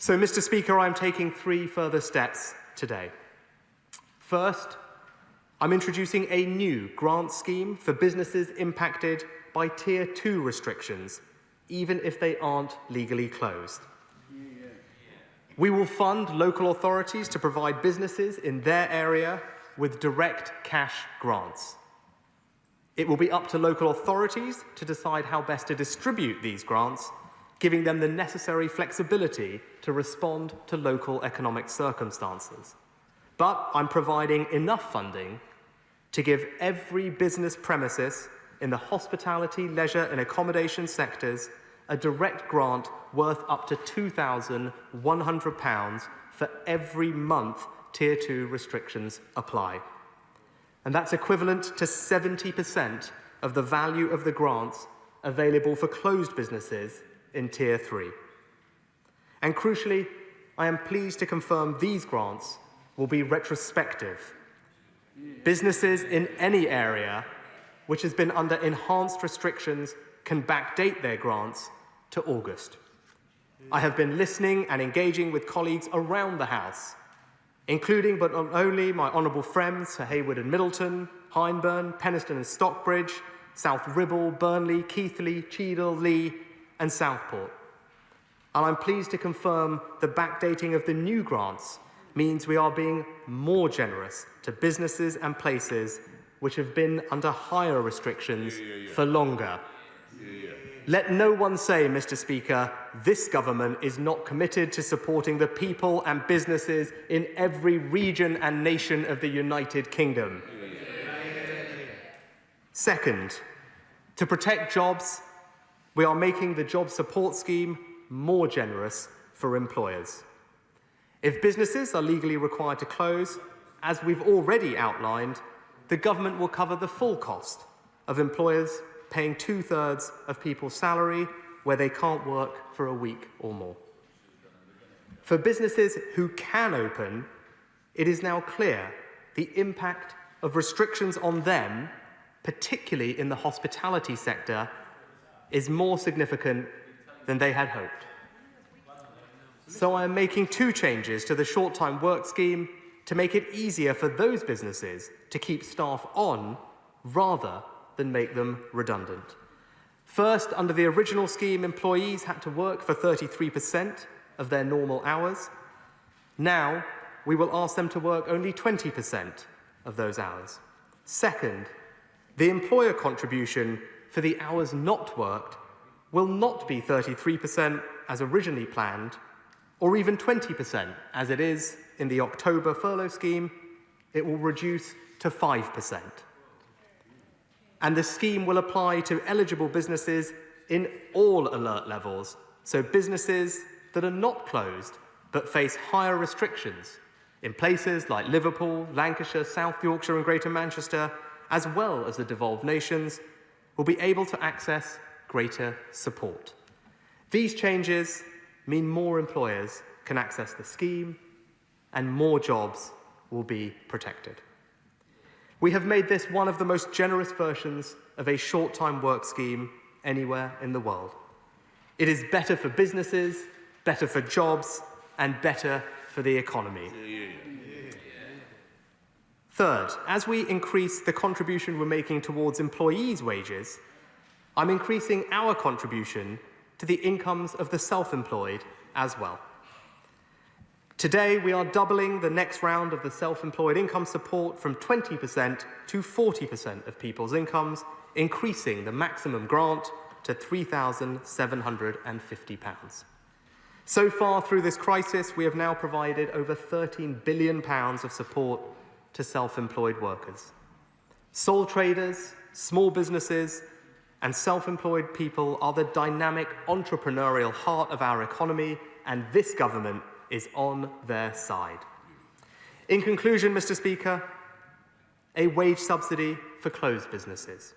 So, Mr. Speaker, I'm taking 3 further steps today. First, I'm introducing a new grant scheme for businesses impacted by Tier 2 restrictions, even if they aren't legally closed. We will fund local authorities to provide businesses in their area with direct cash grants. It will be up to local authorities to decide how best to distribute these grants, giving them the necessary flexibility to respond to local economic circumstances. But I'm providing enough funding to give every business premises in the hospitality, leisure and accommodation sectors a direct grant worth up to £2,100 for every month Tier 2 restrictions apply. And that's equivalent to 70% of the value of the grants available for closed businesses in Tier 3. And crucially, I am pleased to confirm these grants will be retrospective. Businesses in any area which has been under enhanced restrictions can backdate their grants to August. I have been listening and engaging with colleagues around the House, including but not only my honourable friends for Hayward and Middleton, Hyndburn, Penistone and Stockbridge, South Ribble, Burnley, Keighley, Cheadle, Lee and Southport. And I'm pleased to confirm the backdating of the new grants means we are being more generous to businesses and places which have been under higher restrictions for longer. Let no one say, Mr. Speaker, this government is not committed to supporting the people and businesses in every region and nation of the United Kingdom. Second, to protect jobs, we are making the job support scheme more generous for employers. If businesses are legally required to close, as we've already outlined, the government will cover the full cost of employers paying 2/3 of people's salary where they can't work for a week or more. For businesses who can open, it is now clear the impact of restrictions on them, particularly in the hospitality sector, is more significant than they had hoped. So I am making 2 changes to the short-time work scheme to make it easier for those businesses to keep staff on rather than make them redundant. First, under the original scheme, employees had to work for 33% of their normal hours. Now, we will ask them to work only 20% of those hours. Second, the employer contribution for the hours not worked will not be 33% as originally planned, or even 20% as it is in the October furlough scheme. It will reduce to 5%. And the scheme will apply to eligible businesses in all alert levels, so businesses that are not closed but face higher restrictions in places like Liverpool, Lancashire, South Yorkshire and Greater Manchester, as well as the devolved nations, will be able to access greater support. These changes mean more employers can access the scheme and more jobs will be protected. We have made this one of the most generous versions of a short-time work scheme anywhere in the world. It is better for businesses, better for jobs, and better for the economy. Third, as we increase the contribution we're making towards employees' wages, I'm increasing our contribution to the incomes of the self-employed as well. Today, we are doubling the next round of the self-employed income support from 20% to 40% of people's incomes, increasing the maximum grant to £3,750. So far through this crisis, we have now provided over £13 billion of support to self-employed workers. Sole traders, small businesses, and self-employed people are the dynamic entrepreneurial heart of our economy, and this government is on their side. In conclusion, Mr. Speaker, a wage subsidy for closed businesses,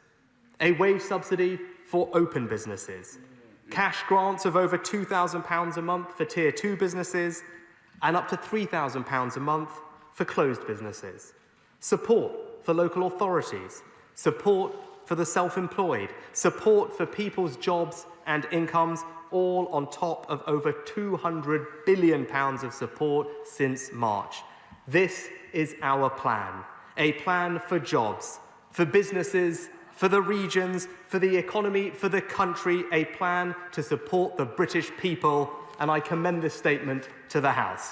a wage subsidy for open businesses, cash grants of over £2,000 a month for Tier 2 businesses, and up to £3,000 a month for closed businesses, support for local authorities, support for the self-employed, support for people's jobs and incomes, all on top of over £200 billion of support since March. This is our plan, a plan for jobs, for businesses, for the regions, for the economy, for the country, a plan to support the British people, and I commend this statement to the House.